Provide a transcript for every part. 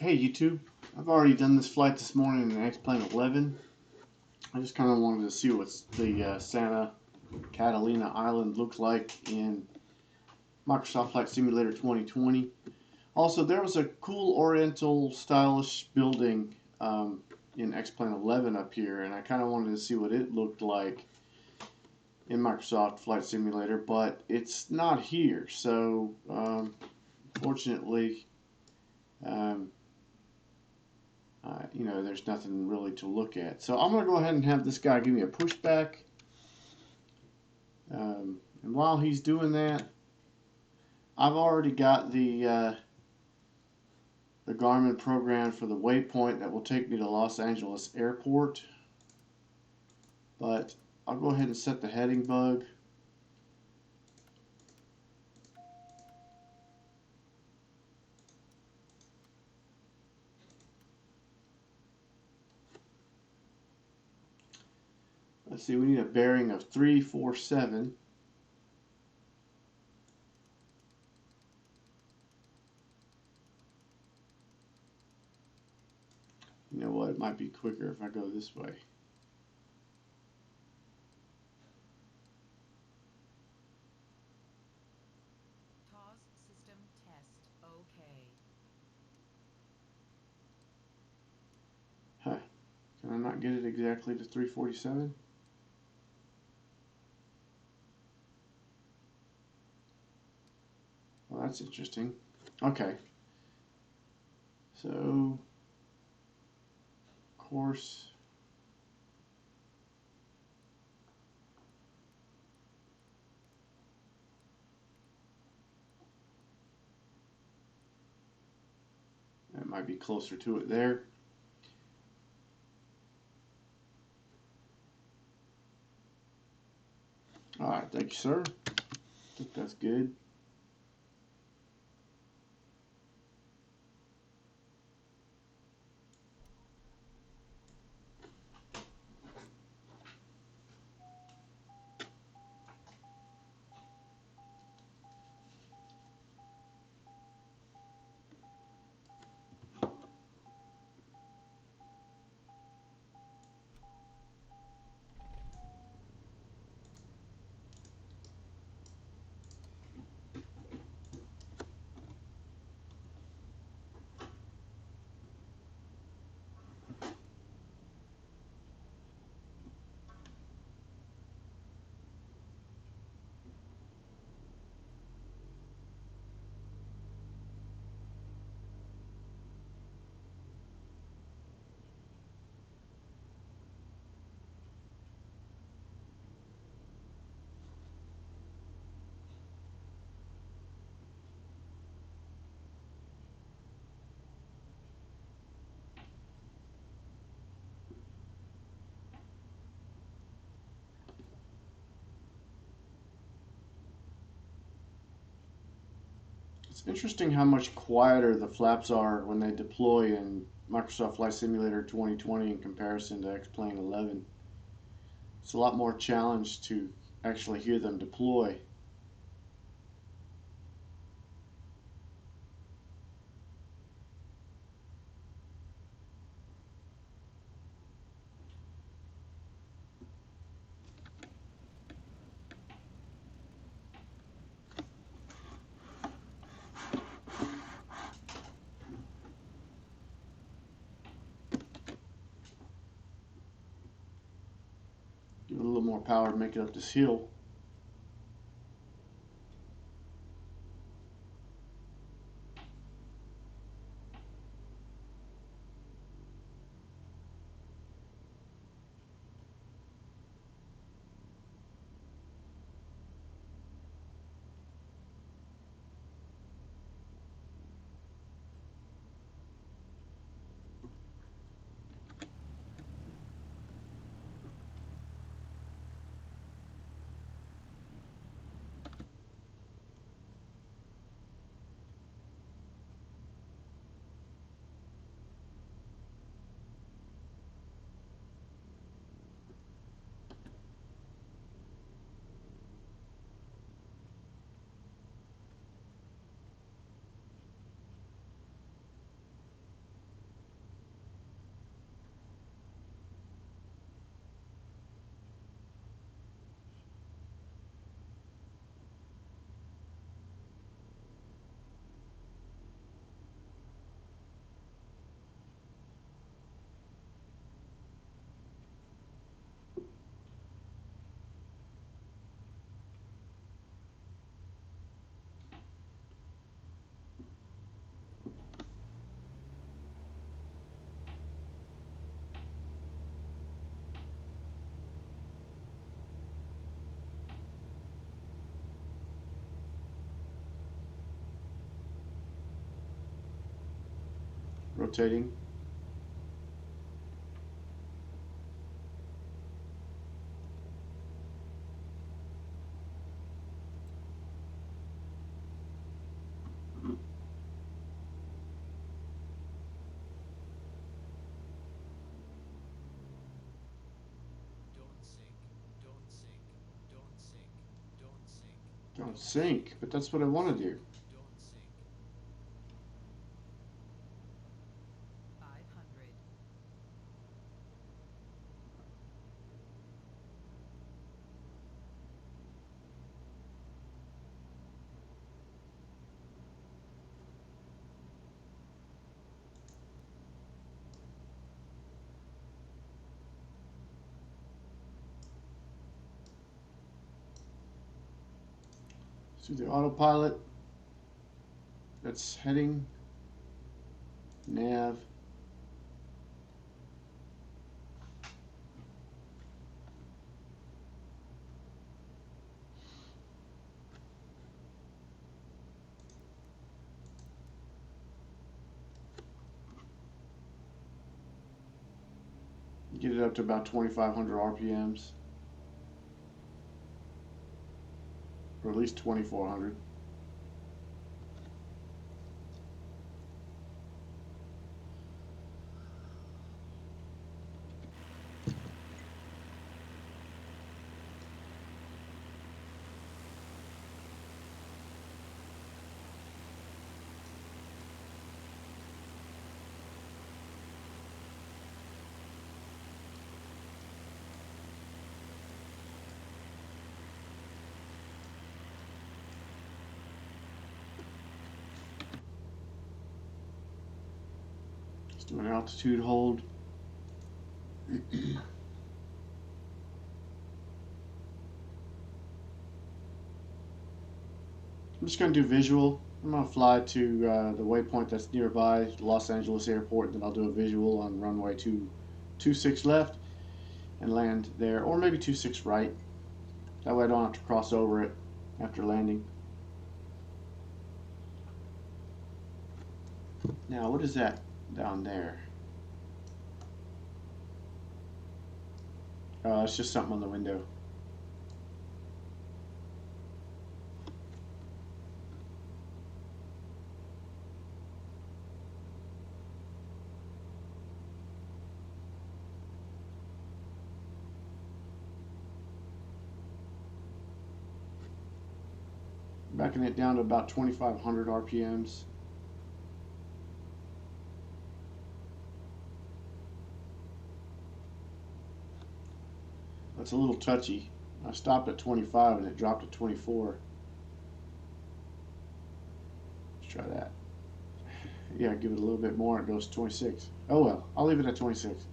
Hey YouTube, I've already done this flight this morning in X-Plane 11. I just kind of wanted to see what the Santa Catalina Island looks like in Microsoft Flight Simulator 2020. Also, there was a cool oriental stylish building in X-Plane 11 up here, and I kind of wanted to see what it looked like in Microsoft Flight Simulator, but it's not here. So, fortunately, you know, there's nothing really to look at. So I'm going to go ahead and have this guy give me a pushback. And while he's doing that, I've already got the Garmin program for the waypoint that will take me to Los Angeles Airport. But I'll go ahead and set the heading bug. Let's see, we need a bearing of 347. You know what, it might be quicker if I go this way. TOS system test, okay. Huh, can I not get it exactly to 347? Well, that's interesting. Okay. So, course. That might be closer to it there. Alright, thank you, sir. I think that's good. It's interesting how much quieter the flaps are when they deploy in Microsoft Flight Simulator 2020 in comparison to X-Plane 11. It's a lot more challenge to actually hear them deploy. Give it a little more power to make it up this hill. rotating. Don't sink, but that's what I want to do. 500. So the autopilot, that's heading, nav, get it up to about 2,500 RPMs, or at least 2,400. Let's do an altitude hold. I'm just going to do visual. I'm going to fly to the waypoint that's nearby, Los Angeles Airport, and then I'll do a visual on runway 26 left and land there, or maybe 26 right. That way I don't have to cross over it after landing. Now, what is that down there? It's just something on the window. Backing it down to about 2,500 RPMs. That's a little touchy. I stopped at 25 and it dropped to 24. Let's try that. Yeah, give it a little bit more, it goes to 26. Oh well, I'll leave it at 26.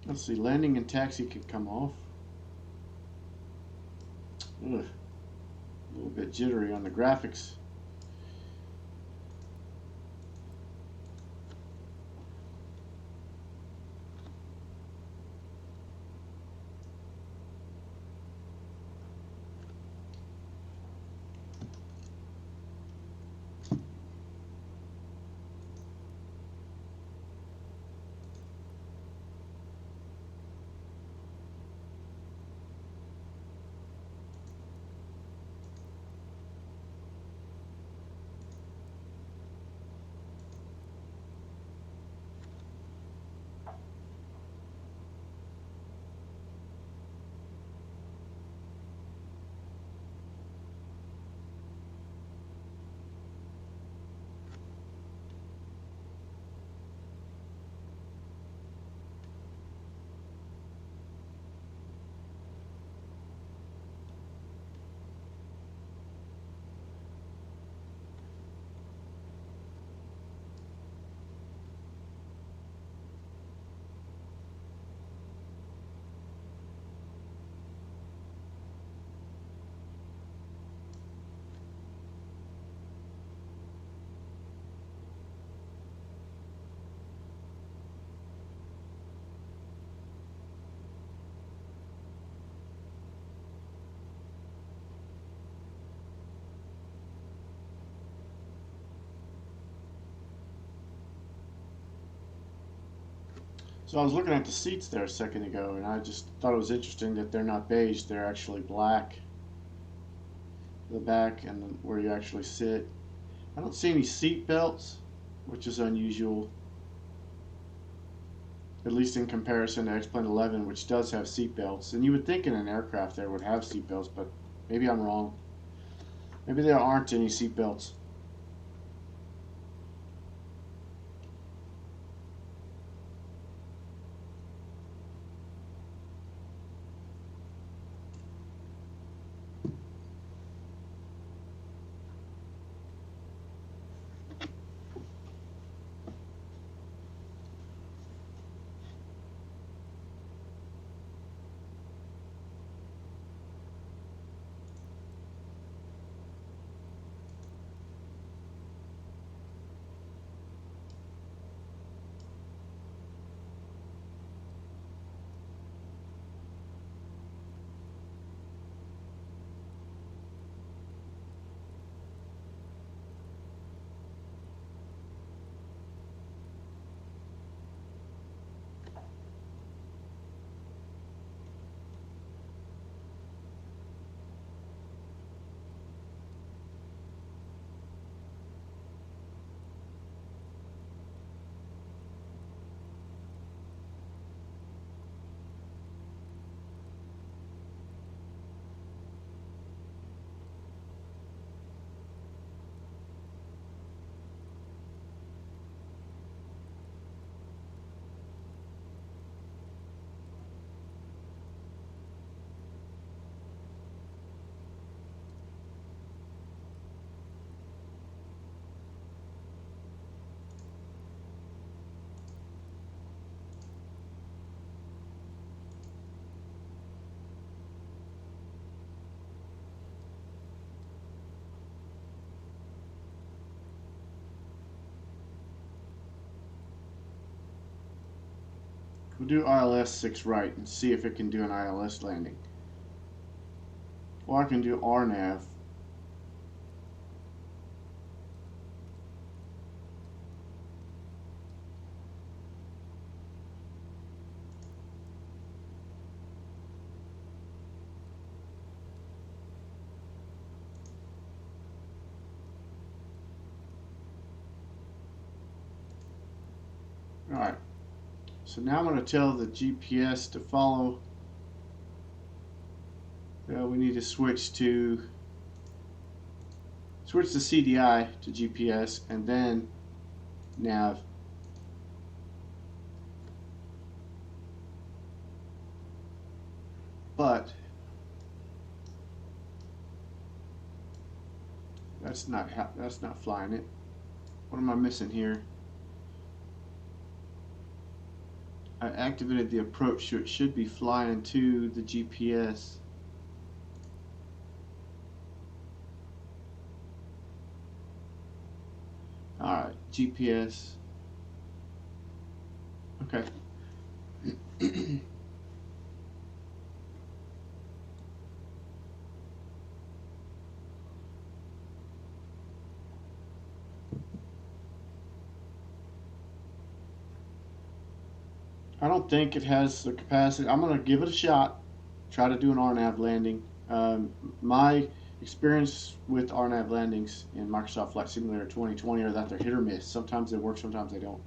Let's see, landing and taxi can come off. Ugh, a little bit jittery on the graphics. So I was looking at the seats there a second ago, and I just thought it was interesting that they're not beige, they're actually black. The back and where you actually sit. I don't see any seat belts, which is unusual, at least in comparison to X-Plane 11, which does have seat belts. And you would think in an aircraft there would have seat belts, but maybe I'm wrong. Maybe there aren't any seat belts. We'll do ILS 6 right and see if it can do an ILS landing. Or I can do RNAV. Alright, so now I'm going to tell the GPS to follow. We need to switch the CDI to GPS and then nav. But that's not flying it. What am I missing here? I activated the approach, so it should be flying to the GPS. Alright, GPS. Okay. I don't think it has the capacity. I'm going to give it a shot. Try to do an RNAV landing. My experience with RNAV landings in Microsoft Flight Simulator 2020 are that they're hit or miss. Sometimes they work, sometimes they don't.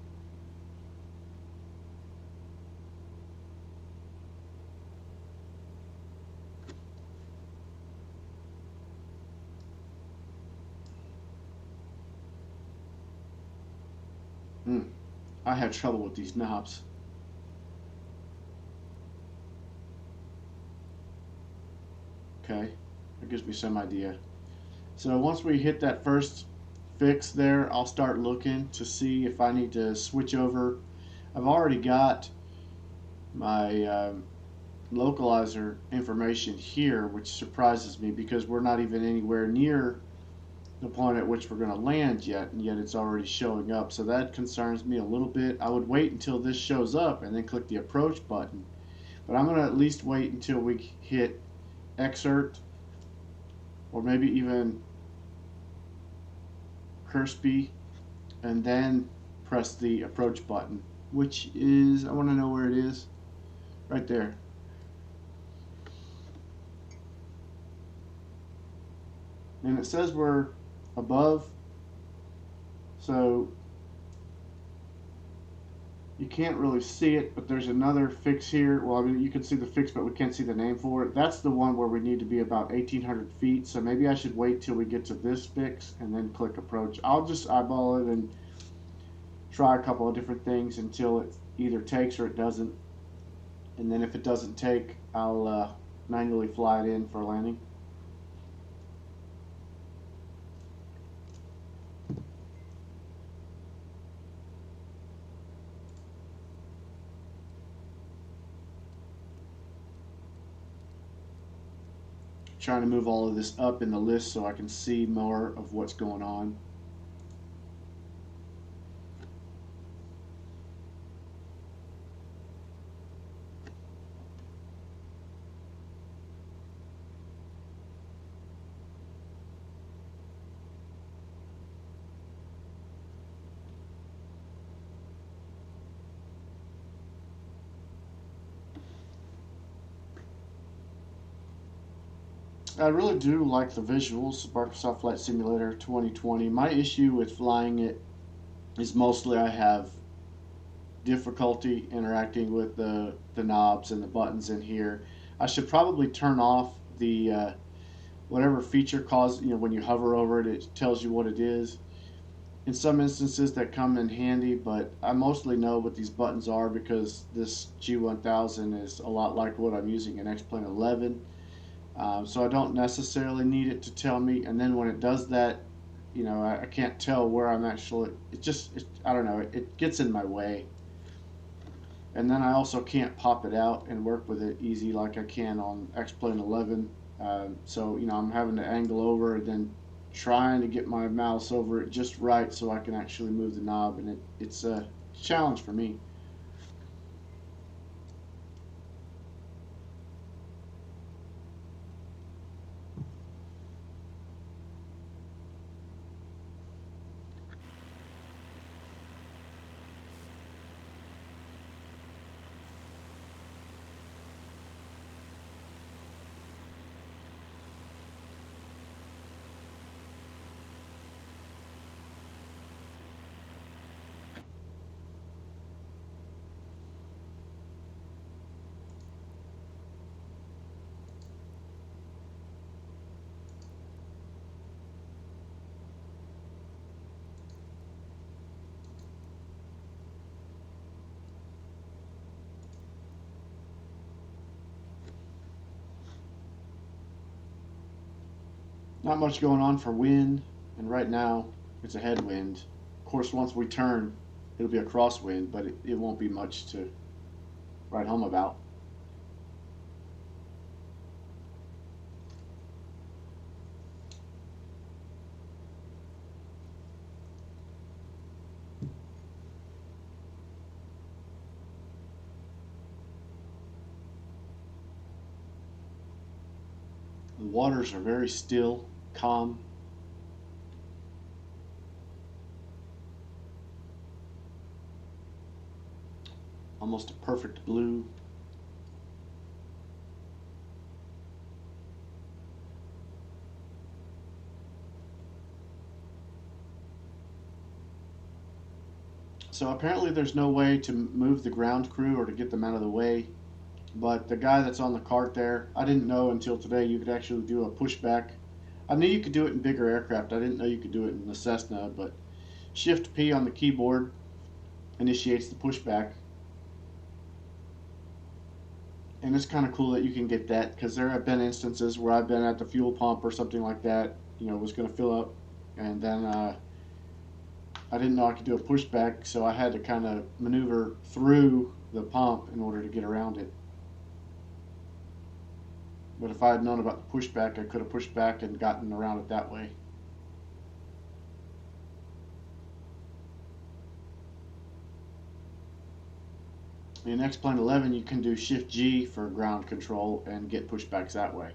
I have trouble with these knobs. Okay, that gives me some idea. So once we hit that first fix there, I'll start looking to see if I need to switch over. I've already got my localizer information here, which surprises me because we're not even anywhere near the point at which we're going to land yet, and yet it's already showing up. So that concerns me a little bit. I would wait until this shows up and then click the approach button. But I'm going to at least wait until we hit excerpt, or maybe even Kirby, and then press the approach button. which is, I want to know where it is. Right there. And it says we're above, so you can't really see it, but there's another fix here. Well, I mean, you can see the fix, but we can't see the name for it. That's the one where we need to be about 1,800 feet, so maybe I should wait till we get to this fix and then click approach. I'll just eyeball it and try a couple of different things until it either takes or it doesn't. And then if it doesn't take, I'll manually fly it in for landing. Trying to move all of this up in the list so I can see more of what's going on. I really do like the visuals of Microsoft Flight Simulator 2020. My issue with flying it is mostly I have difficulty interacting with the knobs and the buttons in here. I should probably turn off the whatever feature when you hover over it, it tells you what it is. In some instances that come in handy, but I mostly know what these buttons are because this G1000 is a lot like what I'm using in X-Plane 11. So I don't necessarily need it to tell me, and then when it does that, I can't tell where I'm actually, I don't know, it gets in my way. And then I also can't pop it out and work with it easy like I can on X-Plane 11. So, I'm having to angle over and then trying to get my mouse over it just right so I can actually move the knob, and it's a challenge for me. Not much going on for wind, and right now it's a headwind. Of course, once we turn, it'll be a crosswind, but it won't be much to write home about. The waters are very still, calm. Almost a perfect blue. So apparently there's no way to move the ground crew or to get them out of the way. But the guy that's on the cart there, I didn't know until today you could actually do a pushback. I knew you could do it in bigger aircraft. I didn't know you could do it in the Cessna, but Shift P on the keyboard initiates the pushback. And it's kind of cool that you can get that because there have been instances where I've been at the fuel pump or something like that, was going to fill up, and then I didn't know I could do a pushback, so I had to kind of maneuver through the pump in order to get around it. But if I had known about the pushback, I could have pushed back and gotten around it that way. In X-Plane 11, you can do Shift G for ground control and get pushbacks that way.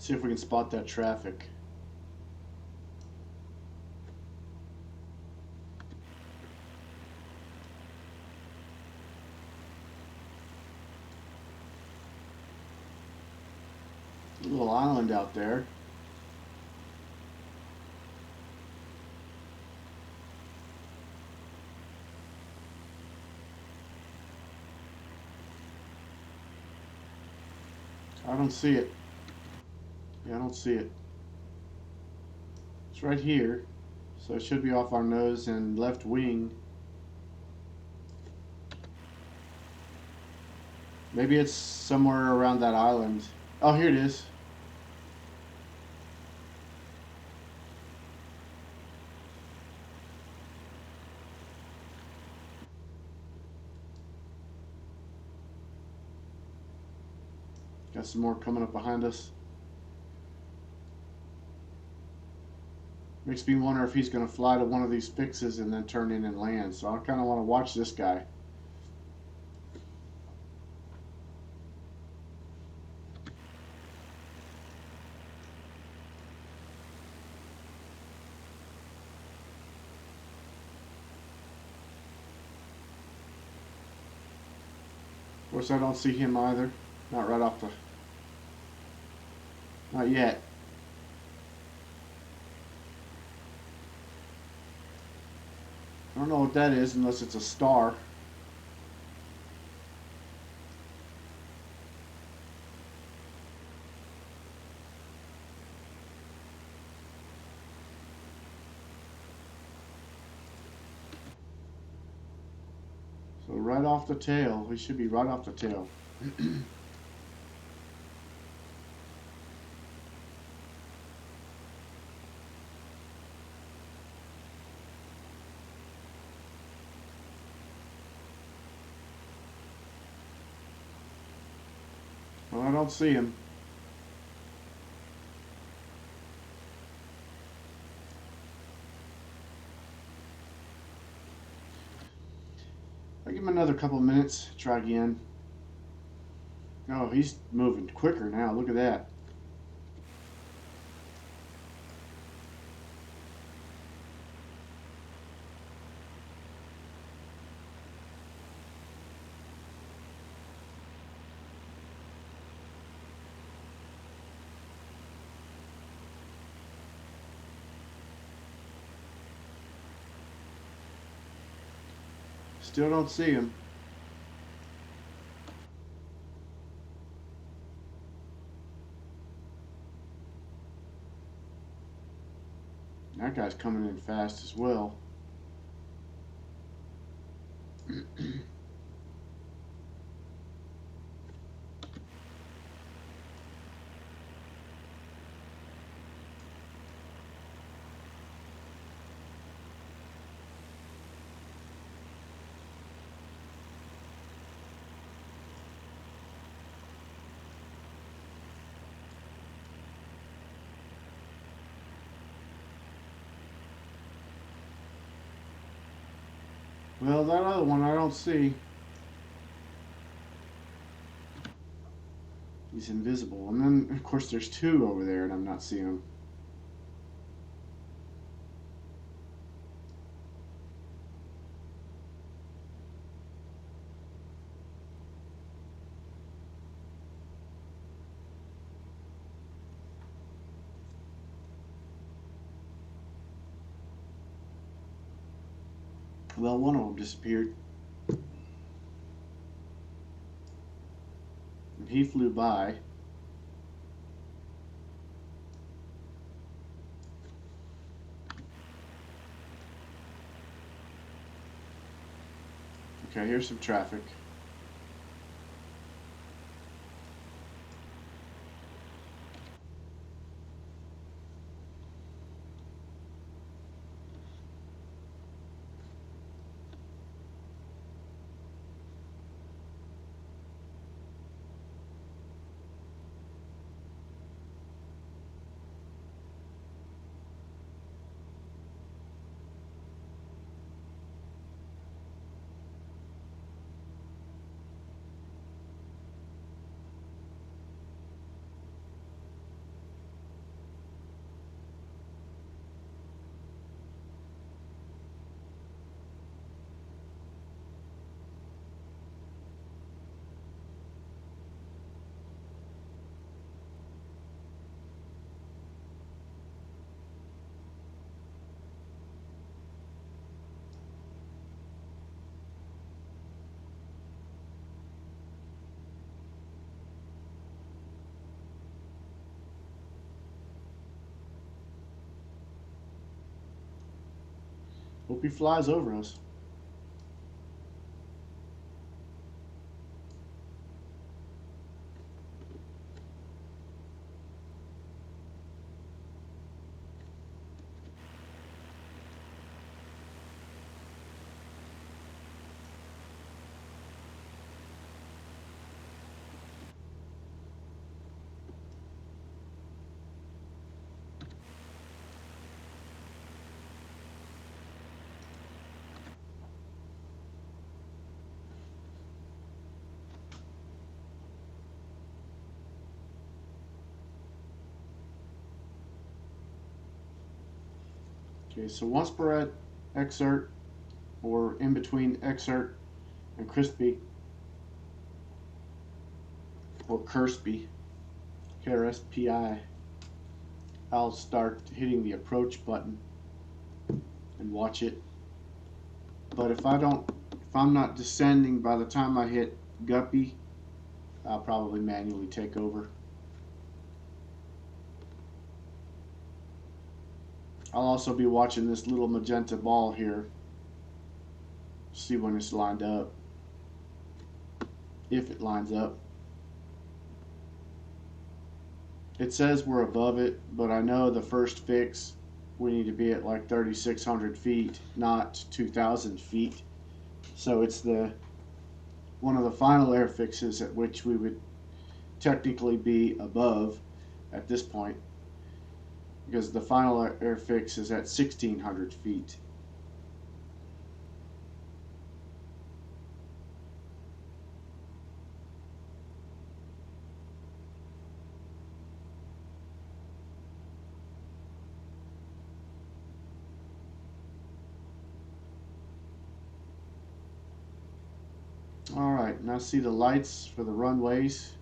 See if we can spot that traffic. A little island out there. I don't see it. Yeah, I don't see it. It's right here, so it should be off our nose and left wing. Maybe it's somewhere around that island. Oh, here it is. Got some more coming up behind us. Makes me wonder if he's going to fly to one of these fixes and then turn in and land. So I kind of want to watch this guy. Of course, I don't see him either. Not right off the... Not yet. I don't know what that is unless it's a star. So right off the tail. We should be right off the tail. Well, I don't see him. I'll give him another couple of minutes. Try again. Oh, he's moving quicker now. Look at that. Still don't see him. That guy's coming in fast as well. Well, that other one I don't see. He's invisible. And then, of course, there's two over there and I'm not seeing them. Well, one of them disappeared. And he flew by. Okay, here's some traffic. Hope he flies over us. Okay, so once we're at exert, or in between exert and crispy, or Kirspy, KRSPI, I'll start hitting the approach button and watch it. But if I'm not descending by the time I hit Guppy, I'll probably manually take over. I'll also be watching this little magenta ball here, see when it's lined up, if it lines up. It says we're above it, but I know the first fix we need to be at like 3,600 feet, not 2,000 feet. So it's one of the final air fixes at which we would technically be above at this point, because the final air fix is at 1,600 feet. Alright, now see the lights for the runways.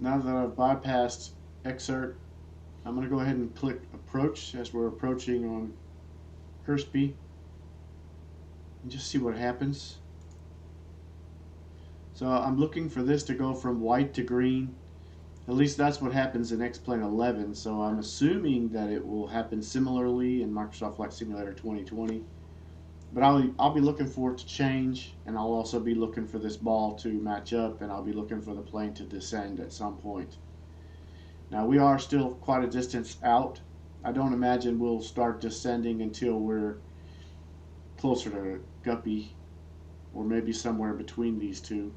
Now that I've bypassed exert, I'm going to go ahead and click approach as we're approaching on Kirspy and just see what happens. So I'm looking for this to go from white to green. At least that's what happens in X-Plane 11, so I'm assuming that it will happen similarly in Microsoft Flight Simulator 2020. But I'll be looking for it to change, and I'll also be looking for this ball to match up, and I'll be looking for the plane to descend at some point. Now we are still quite a distance out. I don't imagine we'll start descending until we're closer to Guppy, or maybe somewhere between these two.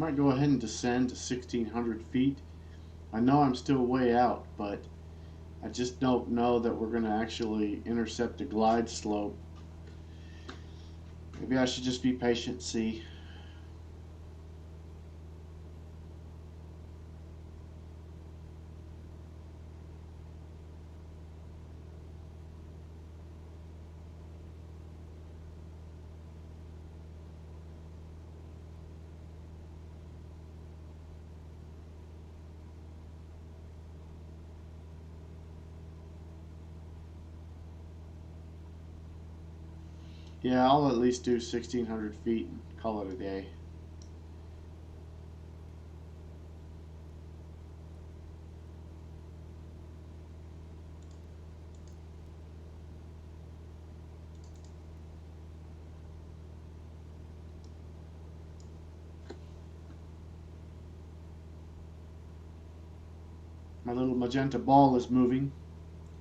might go ahead and descend to 1,600 feet. I know I'm still way out, but I just don't know that we're going to actually intercept the glide slope. Maybe I should just be patient and see. Yeah, I'll at least do 1,600 feet and call it a day. My little magenta ball is moving.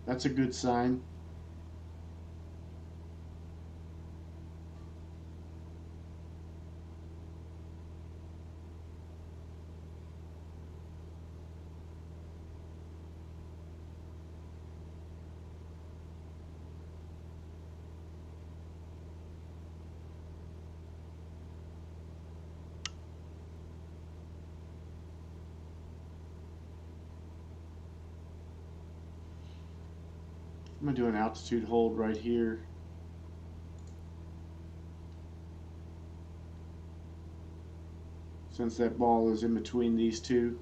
That's a good sign. I'm going to do an altitude hold right here. Since that ball is in between these two.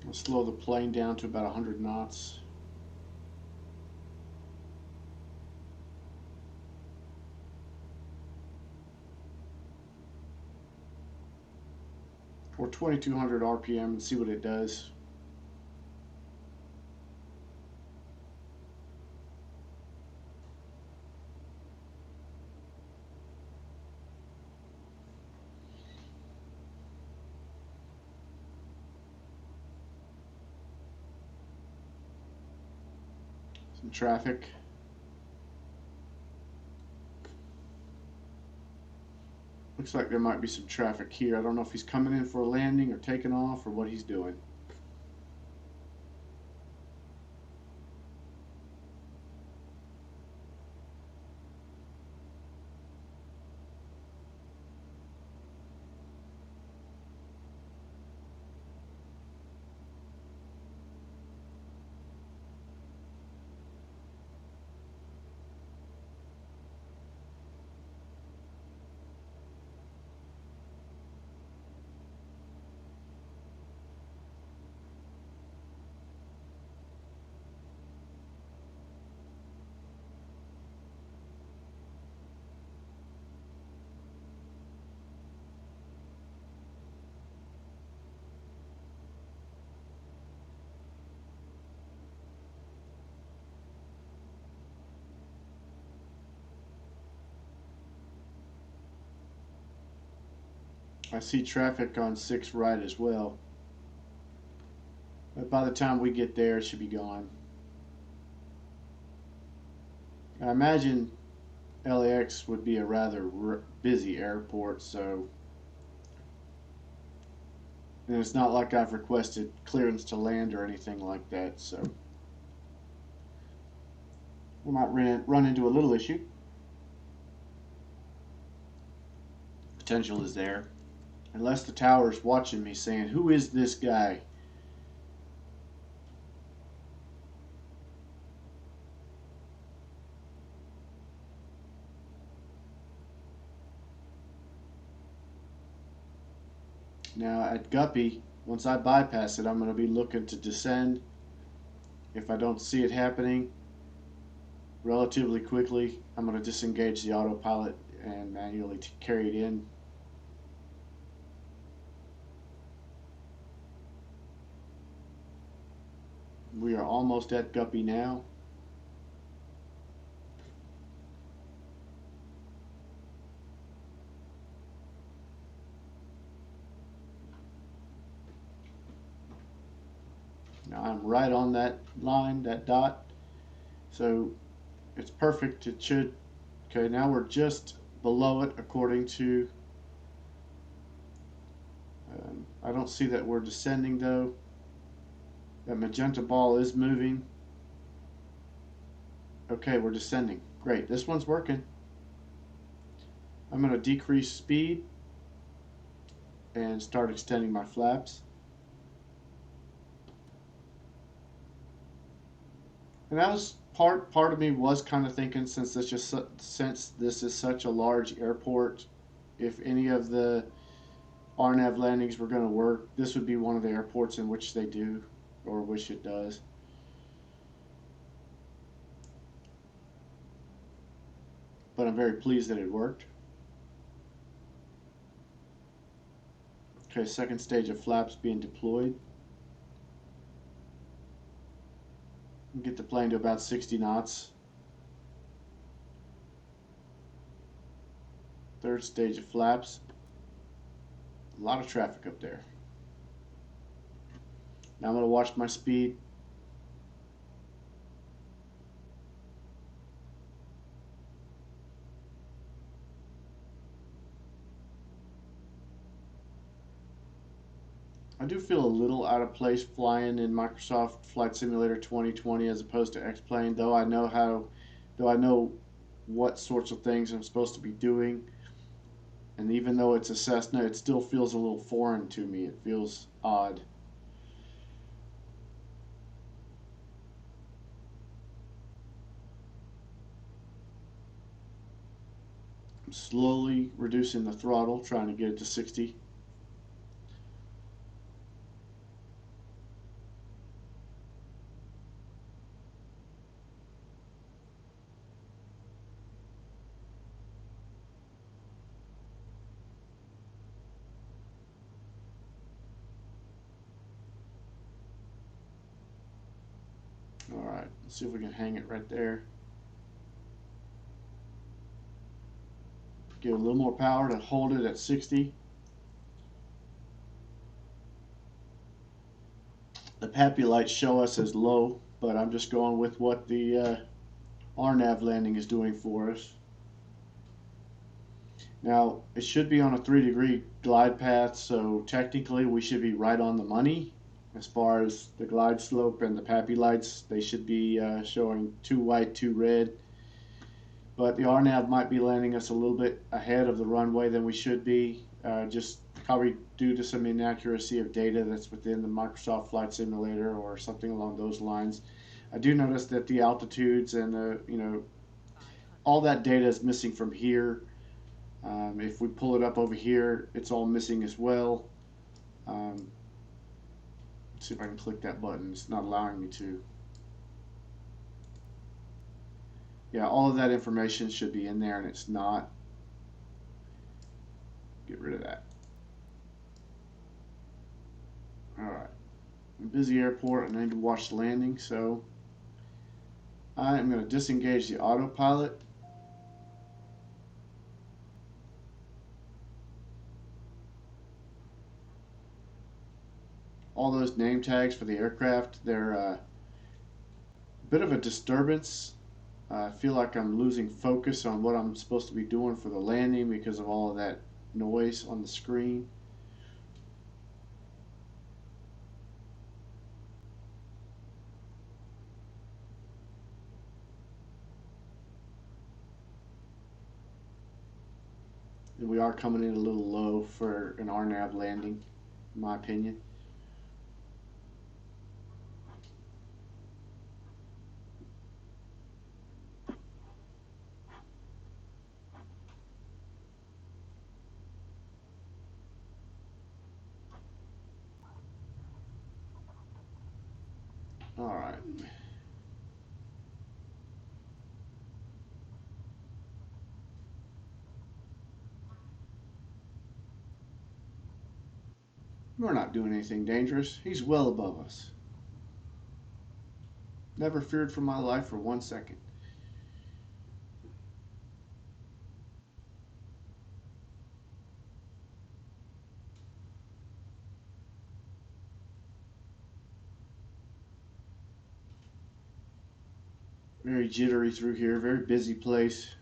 I'll slow the plane down to about 100 knots. Or 2,200 RPM and see what it does. Some traffic. Looks like there might be some traffic here. I don't know if he's coming in for a landing or taking off or what he's doing. I see traffic on 6 right as well. But by the time we get there, it should be gone. I imagine LAX would be a rather busy airport, so. And it's not like I've requested clearance to land or anything like that, so. We might run into a little issue. Potential is there. Unless the tower's watching me saying, who is this guy? Now at Guppy, once I bypass it, I'm going to be looking to descend. If I don't see it happening relatively quickly, I'm going to disengage the autopilot and manually carry it in. We are almost at Guppy now. Now I'm right on that line, that dot. So it's perfect. It should. Okay, now we're just below it according to. I don't see that we're descending though. That magenta ball is moving. Okay, we're descending. Great. This one's working. I'm going to decrease speed and start extending my flaps. And that was part of me was kind of thinking, since this is such a large airport, if any of the RNAV landings were going to work, this would be one of the airports in which they do, or which it does. But I'm very pleased that it worked. Okay, second stage of flaps being deployed. Get the plane to about 60 knots. Third stage of flaps. A lot of traffic up there. Now I'm going to watch my speed. I do feel a little out of place flying in Microsoft Flight Simulator 2020 as opposed to X-Plane, though I know what sorts of things I'm supposed to be doing. And even though it's a Cessna, it still feels a little foreign to me. It feels odd. I'm slowly reducing the throttle, trying to get it to 60. Alright, let's see if we can hang it right there. Give it a little more power to hold it at 60. The PAPI lights show us as low, but I'm just going with what the RNAV landing is doing for us. Now, it should be on a 3-degree glide path, so technically we should be right on the money. As far as the glide slope and the PAPI lights, they should be showing 2 white, 2 red. But the RNAV might be landing us a little bit ahead of the runway than we should be, just probably due to some inaccuracy of data that's within the Microsoft Flight Simulator or something along those lines. I do notice that the altitudes and all that data is missing from here. If we pull it up over here, it's all missing as well. Let's see if I can click that button. It's not allowing me to. Yeah, all of that information should be in there, and it's not. Get rid of that. Alright. Busy airport, and I need to watch the landing, so I am going to disengage the autopilot. All those name tags for the aircraft, they're a bit of a disturbance. I feel like I'm losing focus on what I'm supposed to be doing for the landing because of all of that noise on the screen. And we are coming in a little low for an RNAV landing, in my opinion. All right. We're not doing anything dangerous. He's well above us. Never feared for my life for 1 second. Very jittery through here, very busy place.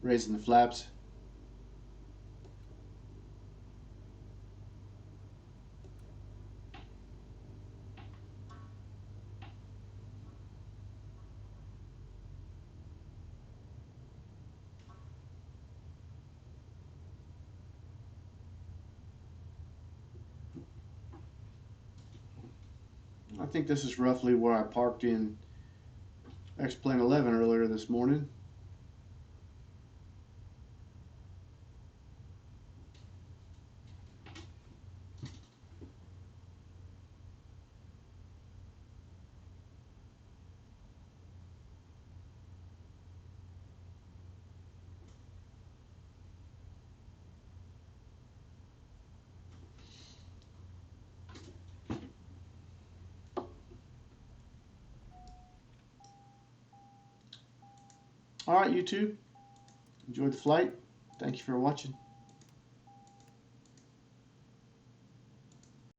Raising the flaps. I think this is roughly where I parked in X-Plane 11 earlier this morning. All right, YouTube. Enjoyed the flight. Thank you for watching.